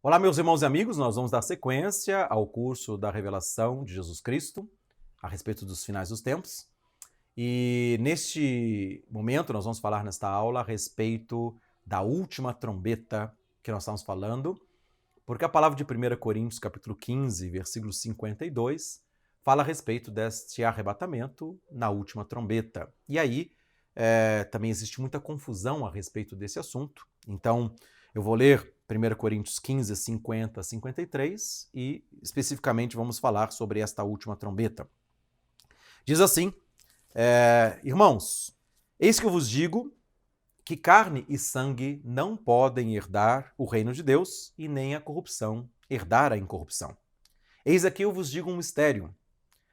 Olá, meus irmãos e amigos, nós vamos dar sequência ao curso da revelação de Jesus Cristo a respeito dos finais dos tempos. E neste momento nós vamos falar nesta aula a respeito da última trombeta que nós estamos falando, porque a palavra de 1 Coríntios capítulo 15, versículo 52, fala a respeito deste arrebatamento na última trombeta. E aí também existe muita confusão a respeito desse assunto. Então, eu vou ler 1 Coríntios 15, 50 a 53 e especificamente vamos falar sobre esta última trombeta. Diz assim, irmãos, eis que eu vos digo que carne e sangue não podem herdar o reino de Deus e nem a corrupção herdar a incorrupção. Eis aqui eu vos digo um mistério.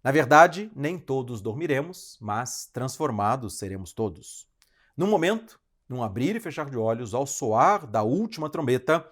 Na verdade, nem todos dormiremos, mas transformados seremos todos. Num momento, num abrir e fechar de olhos, ao soar da última trombeta,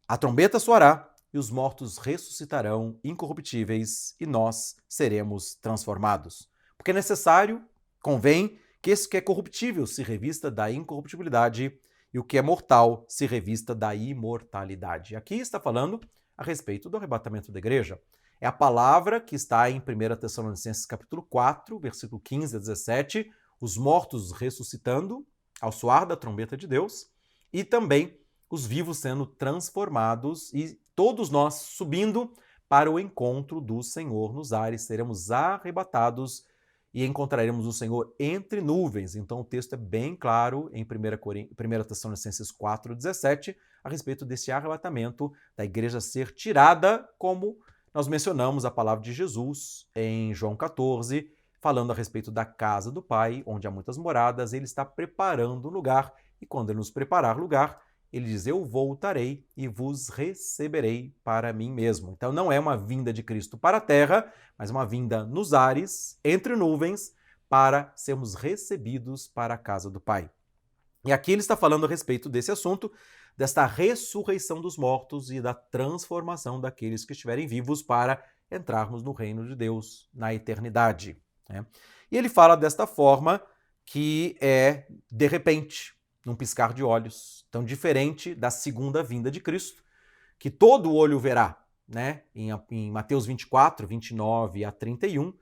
a trombeta soará e os mortos ressuscitarão incorruptíveis e nós seremos transformados. Porque é necessário, convém, que esse que é corruptível se revista da incorruptibilidade e o que é mortal se revista da imortalidade. Aqui está falando a respeito do arrebatamento da igreja. É a palavra que está em 1 Tessalonicenses capítulo 4, versículo 15 a 17, os mortos ressuscitando ao soar da trombeta de Deus e também os vivos sendo transformados e todos nós subindo para o encontro do Senhor nos ares, seremos arrebatados e encontraremos o Senhor entre nuvens. Então o texto é bem claro em 1 Tessalonicenses 4, 17, a respeito desse arrebatamento da igreja ser tirada, como nós mencionamos a palavra de Jesus em João 14, falando a respeito da casa do Pai, onde há muitas moradas, ele está preparando lugar, e quando ele nos preparar lugar, ele diz, eu voltarei e vos receberei para mim mesmo. Então não é uma vinda de Cristo para a terra, mas uma vinda nos ares, entre nuvens, para sermos recebidos para a casa do Pai. E aqui ele está falando a respeito desse assunto, desta ressurreição dos mortos e da transformação daqueles que estiverem vivos para entrarmos no reino de Deus na eternidade. Né? E ele fala desta forma que é de repente, num piscar de olhos, tão diferente da segunda vinda de Cristo, que todo olho verá. Né? Em Mateus 24, 29 a 31,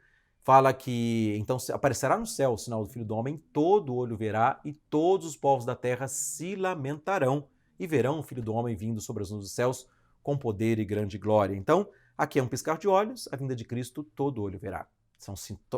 fala que então aparecerá no céu o sinal do Filho do Homem, todo olho verá e todos os povos da terra se lamentarão e verão o Filho do Homem vindo sobre as nuvens dos céus com poder e grande glória. Então, aqui é um piscar de olhos, a vinda de Cristo todo olho verá. São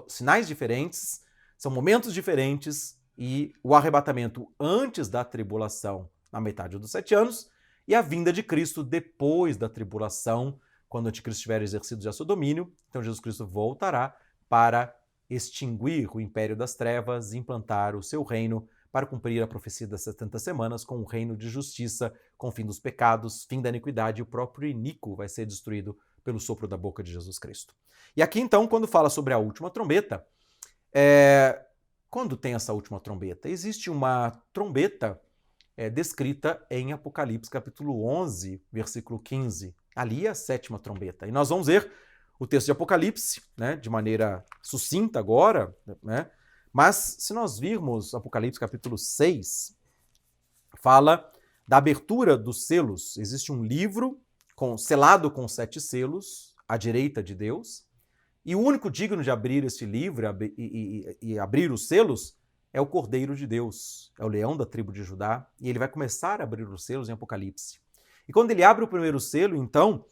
sinais diferentes, são momentos diferentes e o arrebatamento antes da tribulação, na metade dos 7 anos, e a vinda de Cristo depois da tribulação, quando o anticristo tiver exercido já seu domínio, então Jesus Cristo voltará para extinguir o império das trevas e implantar o seu reino para cumprir a profecia das 70 semanas com um reino de justiça, com o fim dos pecados, fim da iniquidade, e o próprio iníquo vai ser destruído pelo sopro da boca de Jesus Cristo. E aqui, então, quando fala sobre a última trombeta, quando tem essa última trombeta? Existe uma trombeta descrita em Apocalipse, capítulo 11, versículo 15. Ali é a sétima trombeta. E nós vamos ver o texto de Apocalipse, né, de maneira sucinta agora, né? Mas se nós virmos Apocalipse capítulo 6, fala da abertura dos selos. Existe um livro selado com 7 selos, à direita de Deus, e o único digno de abrir esse livro e abrir os selos é o Cordeiro de Deus, é o leão da tribo de Judá, e ele vai começar a abrir os selos em Apocalipse. E quando ele abre o primeiro selo, então,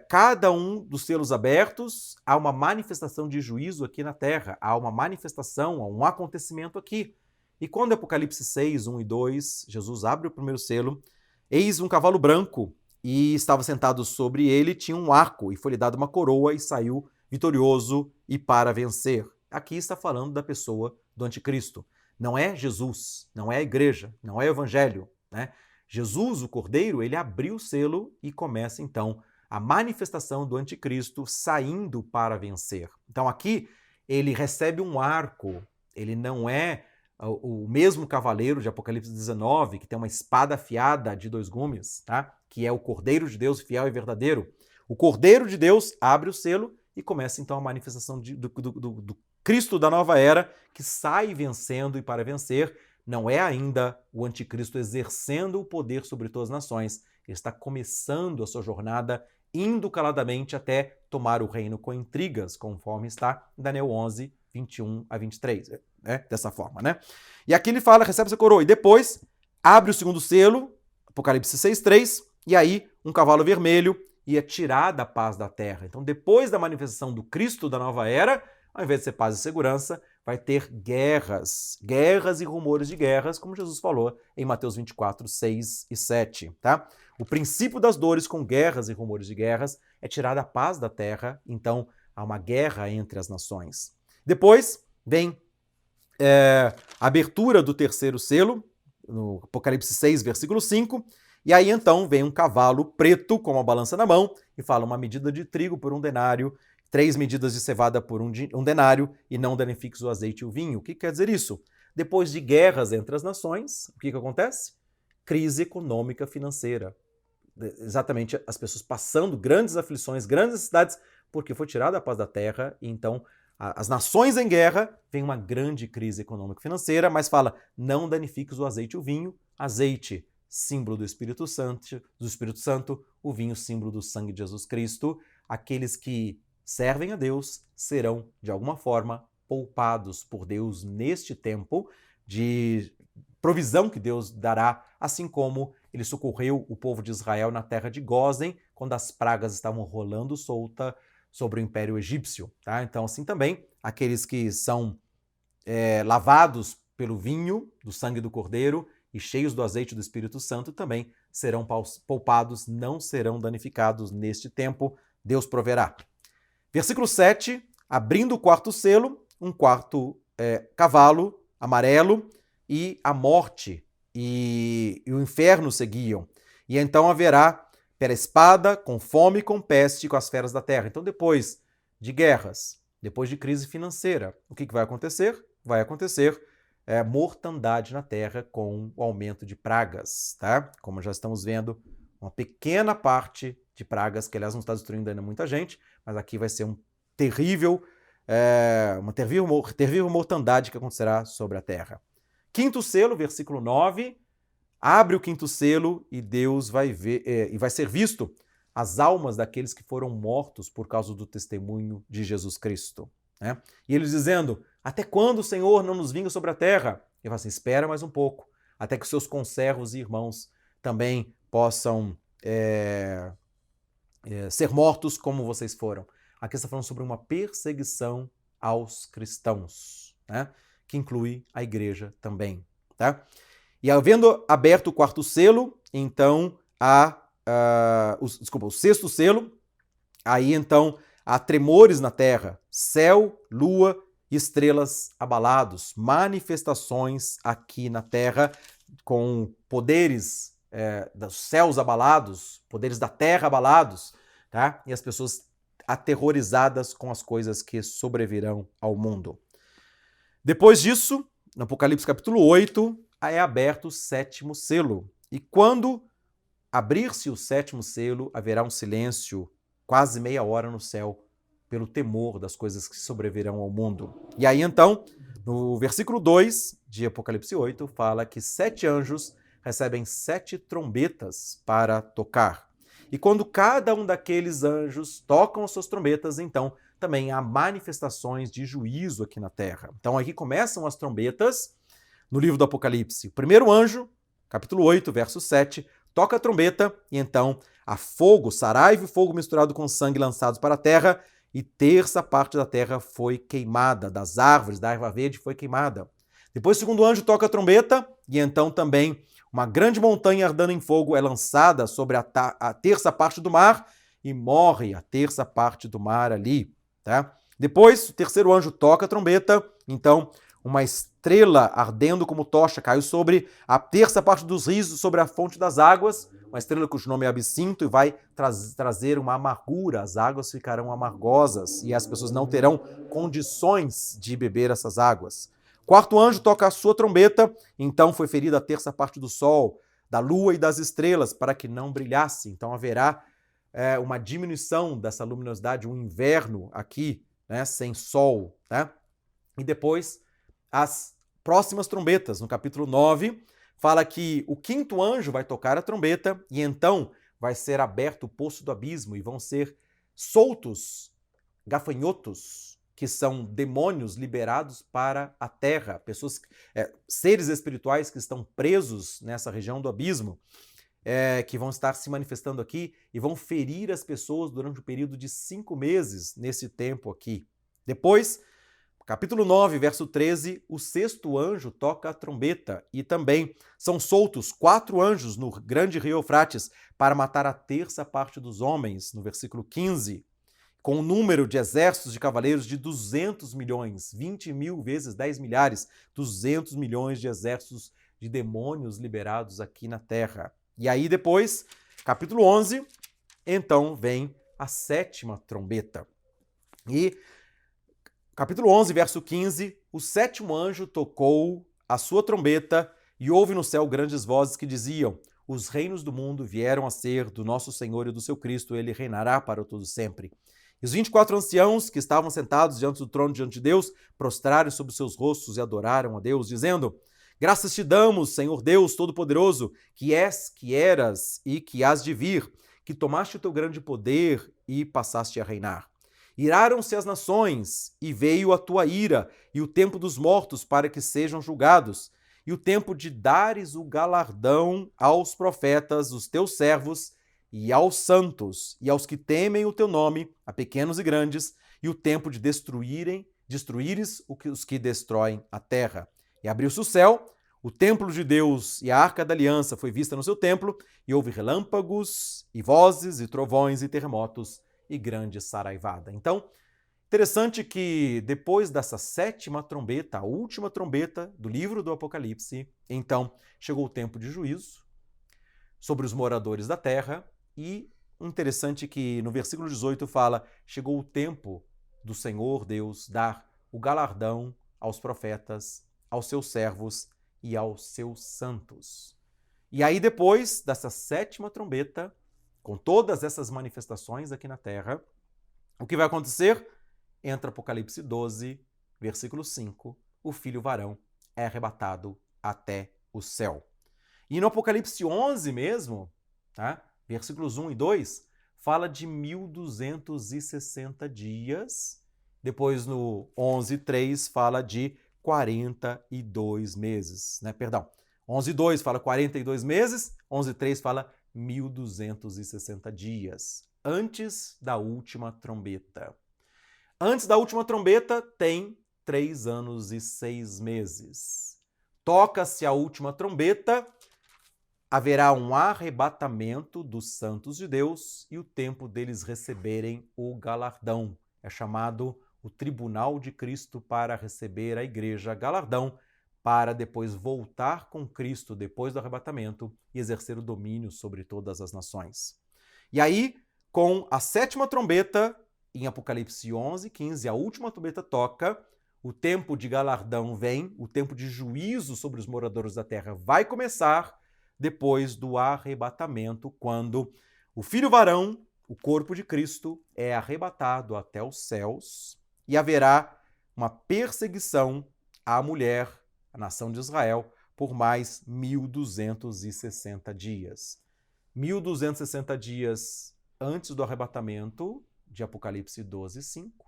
cada um dos selos abertos, há uma manifestação de juízo aqui na terra, há uma manifestação, há um acontecimento aqui. E quando Apocalipse 6, 1 e 2, Jesus abre o primeiro selo, eis um cavalo branco, e estava sentado sobre ele, tinha um arco, e foi-lhe dada uma coroa, e saiu vitorioso e para vencer. Aqui está falando da pessoa do anticristo. Não é Jesus, não é a igreja, não é o evangelho, né? Jesus, o Cordeiro, ele abriu o selo e começa, então, a manifestação do anticristo saindo para vencer. Então, aqui, ele recebe um arco, ele não é o mesmo cavaleiro de Apocalipse 19, que tem uma espada afiada de 2 gumes, tá? Que é o Cordeiro de Deus fiel e verdadeiro. O Cordeiro de Deus abre o selo e começa, então, a manifestação do Cristo da nova era, que sai vencendo e para vencer. Não é ainda o anticristo exercendo o poder sobre todas as nações. Ele está começando a sua jornada, indo caladamente até tomar o reino com intrigas, conforme está em Daniel 11, 21 a 23. Dessa forma, né? E aqui ele fala, recebe essa coroa. E depois abre o segundo selo, Apocalipse 6:3, e aí um cavalo vermelho ia tirar da paz da terra. Então, depois da manifestação do Cristo da nova era, ao invés de ser paz e segurança, vai ter guerras e rumores de guerras, como Jesus falou em Mateus 24, 6 e 7. Tá? O princípio das dores com guerras e rumores de guerras é tirar a paz da terra, então há uma guerra entre as nações. Depois vem a abertura do terceiro selo, no Apocalipse 6, versículo 5, e aí então vem um cavalo preto com uma balança na mão e fala: uma medida de trigo por 1 denário, 3 medidas de cevada por 1 denário, e não danifiques o azeite e o vinho. O que quer dizer isso? Depois de guerras entre as nações, o que acontece? Crise econômica financeira. Exatamente, as pessoas passando grandes aflições, grandes necessidades, porque foi tirada a paz da terra, e então as nações em guerra, vem uma grande crise econômica financeira, mas fala: não danifiques o azeite e o vinho. Azeite, símbolo do Espírito Santo, o vinho, símbolo do sangue de Jesus Cristo. Aqueles que servem a Deus serão, de alguma forma, poupados por Deus neste tempo de provisão que Deus dará, assim como ele socorreu o povo de Israel na terra de Gósen, quando as pragas estavam rolando solta sobre o Império Egípcio. Tá? Então, assim também, aqueles que são lavados pelo vinho do sangue do Cordeiro e cheios do azeite do Espírito Santo também serão poupados, não serão danificados neste tempo. Deus proverá. Versículo 7, abrindo o quarto selo, um quarto cavalo amarelo, e a morte e o inferno seguiam. E então haverá pela espada, com fome, com peste, com as feras da terra. Então, depois de guerras, depois de crise financeira, o que vai acontecer? Vai acontecer mortandade na terra com o aumento de pragas, tá? Como já estamos vendo, uma pequena parte de pragas, que aliás não está destruindo ainda muita gente, mas aqui vai ser uma terrível mortandade que acontecerá sobre a terra. Quinto selo, versículo 9, abre o quinto selo e Deus vai ver e vai ser visto as almas daqueles que foram mortos por causa do testemunho de Jesus Cristo. Né? E eles dizendo: até quando, Senhor, não nos vinga sobre a terra? Ele fala assim: espera mais um pouco, até que seus conservos e irmãos também possam ser mortos como vocês foram. Aqui está falando sobre uma perseguição aos cristãos, né? Que inclui a igreja também. Tá? E havendo aberto o quarto selo, então o sexto selo, aí então há tremores na terra, céu, lua e estrelas abalados, manifestações aqui na terra com poderes dos céus abalados, poderes da terra abalados, tá? E as pessoas aterrorizadas com as coisas que sobrevirão ao mundo. Depois disso, no Apocalipse capítulo 8, é aberto o sétimo selo. E quando abrir-se o sétimo selo, haverá um silêncio, quase meia hora no céu, pelo temor das coisas que sobrevirão ao mundo. E aí então, no versículo 2 de Apocalipse 8, fala que 7 anjos recebem 7 trombetas para tocar. E quando cada um daqueles anjos tocam as suas trombetas, então também há manifestações de juízo aqui na terra. Então aqui começam as trombetas no livro do Apocalipse. O primeiro anjo, capítulo 8, verso 7, toca a trombeta e então há fogo, saraiva e fogo misturado com sangue lançados para a terra, e terça parte da terra foi queimada, das árvores, da erva verde foi queimada. Depois o segundo anjo toca a trombeta e então também uma grande montanha ardendo em fogo é lançada sobre a terça parte do mar e morre a terça parte do mar ali. Tá? Depois, o terceiro anjo toca a trombeta, então uma estrela ardendo como tocha caiu sobre a terça parte dos rios, sobre a fonte das águas, uma estrela cujo nome é Absinto, e vai trazer uma amargura, as águas ficarão amargosas e as pessoas não terão condições de beber essas águas. Quarto anjo toca a sua trombeta, então foi ferida a terça parte do sol, da lua e das estrelas, para que não brilhasse. Então haverá uma diminuição dessa luminosidade, um inverno aqui, né, sem sol. Né? E depois, as próximas trombetas, no capítulo 9, fala que o quinto anjo vai tocar a trombeta e então vai ser aberto o poço do abismo e vão ser soltos gafanhotos, que são demônios liberados para a terra, pessoas, seres espirituais que estão presos nessa região do abismo, que vão estar se manifestando aqui e vão ferir as pessoas durante um período de 5 meses nesse tempo aqui. Depois, capítulo 9, verso 13, o sexto anjo toca a trombeta e também são soltos 4 anjos no grande rio Eufrates para matar a terça parte dos homens, no versículo 15, com um número de exércitos de cavaleiros de 200 milhões, 20 mil vezes 10 milhares, 200 milhões de exércitos de demônios liberados aqui na terra. E aí depois, capítulo 11, então vem a sétima trombeta. E capítulo 11, verso 15, o sétimo anjo tocou a sua trombeta e houve no céu grandes vozes que diziam: os reinos do mundo vieram a ser do nosso Senhor e do seu Cristo, ele reinará para todo sempre. E os 24 anciãos que estavam sentados diante do trono diante de Deus prostraram sobre seus rostos e adoraram a Deus, dizendo: graças te damos, Senhor Deus Todo-Poderoso, que és, que eras e que hás de vir, que tomaste o teu grande poder e passaste a reinar. Iraram-se as nações, e veio a tua ira, e o tempo dos mortos para que sejam julgados, e o tempo de dares o galardão aos profetas, os teus servos, e aos santos, e aos que temem o teu nome, a pequenos e grandes, e o tempo de destruíres os que destroem a terra. E abriu-se o céu, o templo de Deus e a arca da aliança foi vista no seu templo, e houve relâmpagos, e vozes, e trovões, e terremotos, e grande saraivada. Então, interessante que depois dessa sétima trombeta, a última trombeta do livro do Apocalipse, então chegou o tempo de juízo sobre os moradores da terra, e interessante que no versículo 18 fala: chegou o tempo do Senhor Deus dar o galardão aos profetas, aos seus servos e aos seus santos. E aí depois dessa sétima trombeta, com todas essas manifestações aqui na terra, o que vai acontecer? Entra Apocalipse 12, versículo 5, o filho varão é arrebatado até o céu. E no Apocalipse 11 mesmo, tá? Versículos 1 e 2, fala de 1260 dias. Depois no 11:3 fala de 42 meses, né? Perdão, 11:2 fala 42 meses, 11:3 fala 1260 dias, antes da última trombeta. Antes da última trombeta tem 3 anos e 6 meses. Toca-se a última trombeta, haverá um arrebatamento dos santos de Deus e o tempo deles receberem o galardão. É chamado o tribunal de Cristo para receber a igreja galardão, para depois voltar com Cristo depois do arrebatamento e exercer o domínio sobre todas as nações. E aí, com a sétima trombeta, em Apocalipse 11:15, a última trombeta toca, o tempo de galardão vem, o tempo de juízo sobre os moradores da terra vai começar depois do arrebatamento, quando o filho varão, o corpo de Cristo, é arrebatado até os céus e haverá uma perseguição à mulher, a nação de Israel, por mais 1260 dias. 1260 dias antes do arrebatamento de Apocalipse 12:5,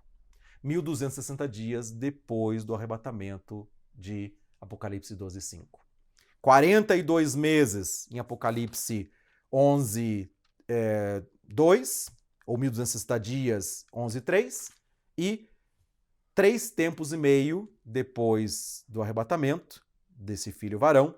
1260 dias depois do arrebatamento de Apocalipse 12:5. 42 meses em Apocalipse 11:2, ou 1260 dias, 11:3, e 3 tempos e meio depois do arrebatamento desse filho varão,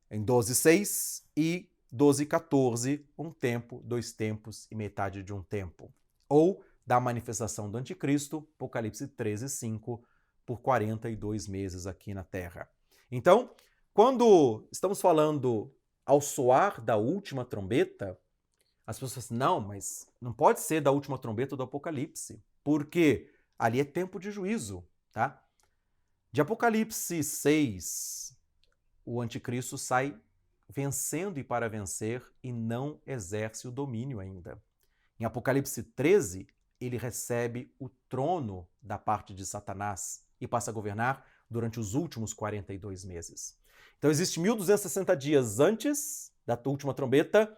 em 12:6, e 12:14, um tempo, 2 tempos e metade de um tempo. Ou da manifestação do anticristo, Apocalipse 13:5, por 42 meses aqui na Terra. Então, quando estamos falando ao soar da última trombeta, as pessoas falam assim, não, mas não pode ser da última trombeta do Apocalipse, porque ali é tempo de juízo, tá? De Apocalipse 6, o anticristo sai vencendo e para vencer e não exerce o domínio ainda. Em Apocalipse 13, ele recebe o trono da parte de Satanás e passa a governar durante os últimos 42 meses. Então existe 1260 dias antes da última trombeta,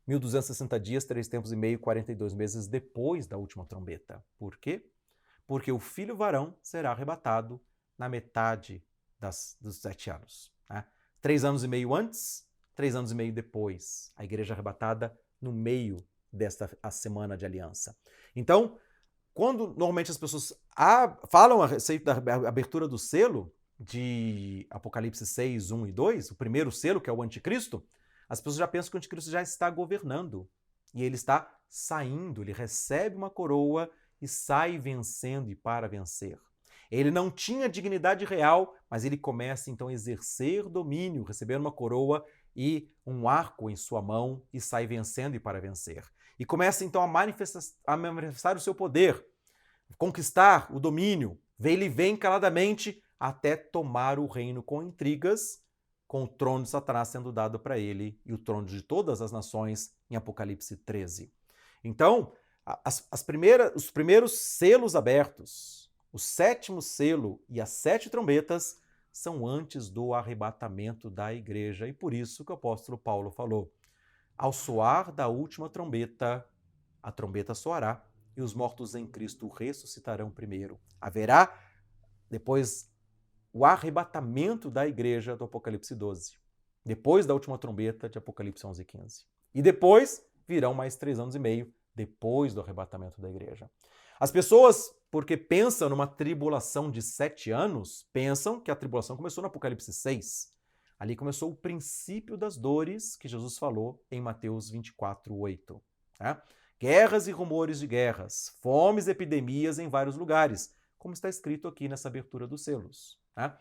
1260 dias, 3 tempos e meio, 42 meses depois da última trombeta. Por quê? Porque o filho varão será arrebatado na metade dos 7 anos. Né? 3 anos e meio antes, 3 anos e meio depois. A igreja arrebatada no meio desta a semana de aliança. Então, quando normalmente as pessoas falam a respeito da abertura do selo de Apocalipse 6, 1 e 2, o primeiro selo, que é o anticristo, as pessoas já pensam que o anticristo já está governando. E ele está saindo, ele recebe uma coroa e sai vencendo e para vencer. Ele não tinha dignidade real, mas ele começa então a exercer domínio, recebendo uma coroa e um arco em sua mão e sai vencendo e para vencer. E começa então a manifestar o seu poder, conquistar o domínio. Ele vem caladamente até tomar o reino com intrigas, com o trono de Satanás sendo dado para ele e o trono de todas as nações em Apocalipse 13. Então, os primeiros selos abertos, o 7º selo e as 7 trombetas são antes do arrebatamento da igreja. E por isso que o apóstolo Paulo falou: ao soar da última trombeta, a trombeta soará e os mortos em Cristo ressuscitarão primeiro. Haverá depois o arrebatamento da igreja do Apocalipse 12, depois da última trombeta de Apocalipse 11 e 15. E depois virão mais 3 anos e meio depois do arrebatamento da igreja. As pessoas, porque pensam numa tribulação de 7 anos, pensam que a tribulação começou no Apocalipse 6. Ali começou o princípio das dores que Jesus falou em Mateus 24, 8. Né? Guerras e rumores de guerras, fomes e epidemias em vários lugares, como está escrito aqui nessa abertura dos selos. Né?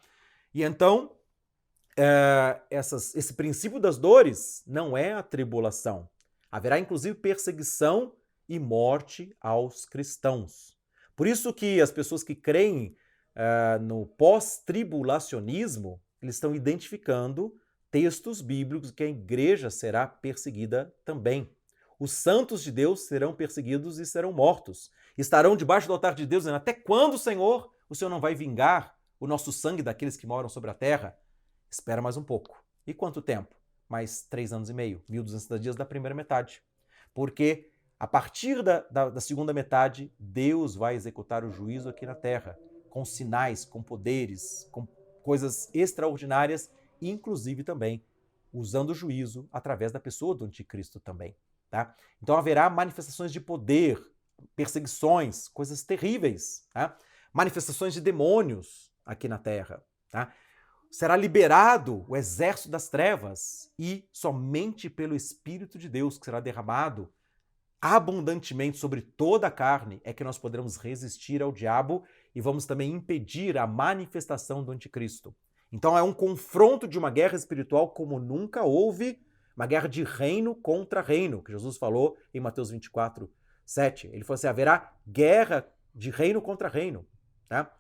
E então, esse princípio das dores não é a tribulação. Haverá inclusive perseguição e morte aos cristãos. Por isso que as pessoas que creem no pós-tribulacionismo, eles estão identificando textos bíblicos que a igreja será perseguida também. Os santos de Deus serão perseguidos e serão mortos. Estarão debaixo do altar de Deus dizendo: até quando, Senhor, o Senhor não vai vingar o nosso sangue daqueles que moram sobre a terra? Espera mais um pouco. E quanto tempo? Mais 3 anos e meio, 1260 dias da primeira metade. Porque a partir da segunda metade, Deus vai executar o juízo aqui na terra, com sinais, com poderes, com coisas extraordinárias, inclusive também usando o juízo através da pessoa do anticristo também. Tá? Então haverá manifestações de poder, perseguições, coisas terríveis, tá? Manifestações de demônios aqui na terra. Tá? Será liberado o exército das trevas e somente pelo Espírito de Deus, que será derramado abundantemente sobre toda a carne, é que nós poderemos resistir ao diabo e vamos também impedir a manifestação do anticristo. Então é um confronto de uma guerra espiritual como nunca houve, uma guerra de reino contra reino, que Jesus falou em Mateus 24, 7. Ele falou assim: haverá guerra de reino contra reino. Tá?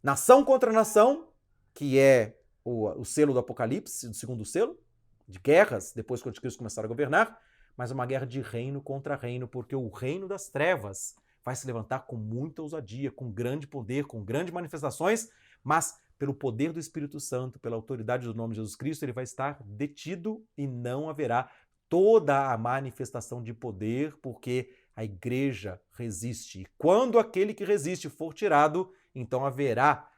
Nação contra nação, que é o selo do Apocalipse, do segundo selo, de guerras, depois que o anticristo começar a governar, mas uma guerra de reino contra reino, porque o reino das trevas vai se levantar com muita ousadia, com grande poder, com grandes manifestações, mas pelo poder do Espírito Santo, pela autoridade do nome de Jesus Cristo, ele vai estar detido e não haverá toda a manifestação de poder, porque a igreja resiste. E quando aquele que resiste for tirado, então haverá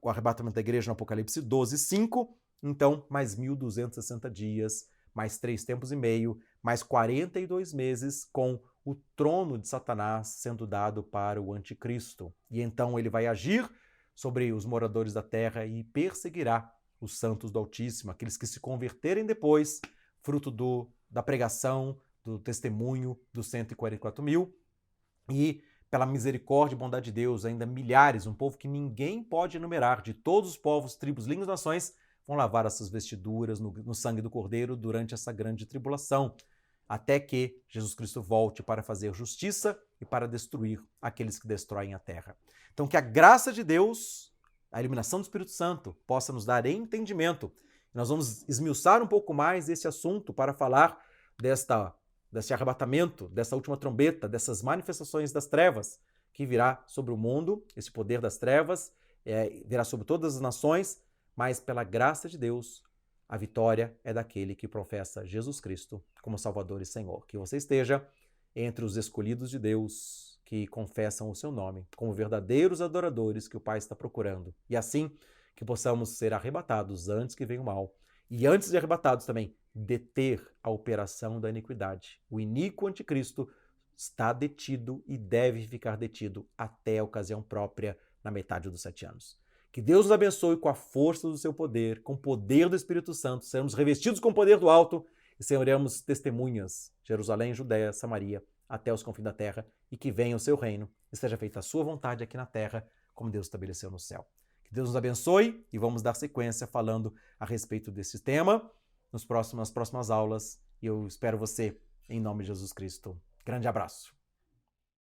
o arrebatamento da igreja no Apocalipse 12, 5, então mais 1260 dias, mais 3 tempos e meio, mais 42 meses com o trono de Satanás sendo dado para o anticristo. E então ele vai agir sobre os moradores da terra e perseguirá os santos do Altíssimo, aqueles que se converterem depois, fruto da pregação, do testemunho dos 144 mil, e pela misericórdia e bondade de Deus, ainda milhares, um povo que ninguém pode enumerar, de todos os povos, tribos, línguas, nações, vão lavar as suas vestiduras no sangue do Cordeiro durante essa grande tribulação, até que Jesus Cristo volte para fazer justiça e para destruir aqueles que destroem a terra. Então, que a graça de Deus, a iluminação do Espírito Santo, possa nos dar entendimento. Nós vamos esmiuçar um pouco mais esse assunto para falar desse arrebatamento, dessa última trombeta, dessas manifestações das trevas que virá sobre o mundo, esse poder das trevas, virá sobre todas as nações, mas pela graça de Deus, A vitória é daquele que professa Jesus Cristo como Salvador e Senhor. Que você esteja entre os escolhidos de Deus que confessam o seu nome como verdadeiros adoradores que o Pai está procurando. E assim que possamos ser arrebatados antes que venha o mal. E antes de arrebatados também, deter a operação da iniquidade. O iníquo anticristo está detido e deve ficar detido até a ocasião própria na metade dos 7 anos. Que Deus nos abençoe com a força do seu poder, com o poder do Espírito Santo, seremos revestidos com o poder do alto e seremos testemunhas, Jerusalém, Judéia, Samaria, até os confins da terra, e que venha o seu reino e seja feita a sua vontade aqui na terra, como Deus estabeleceu no céu. Que Deus nos abençoe e vamos dar sequência falando a respeito desse tema nas próximas aulas. E eu espero você em nome de Jesus Cristo. Grande abraço.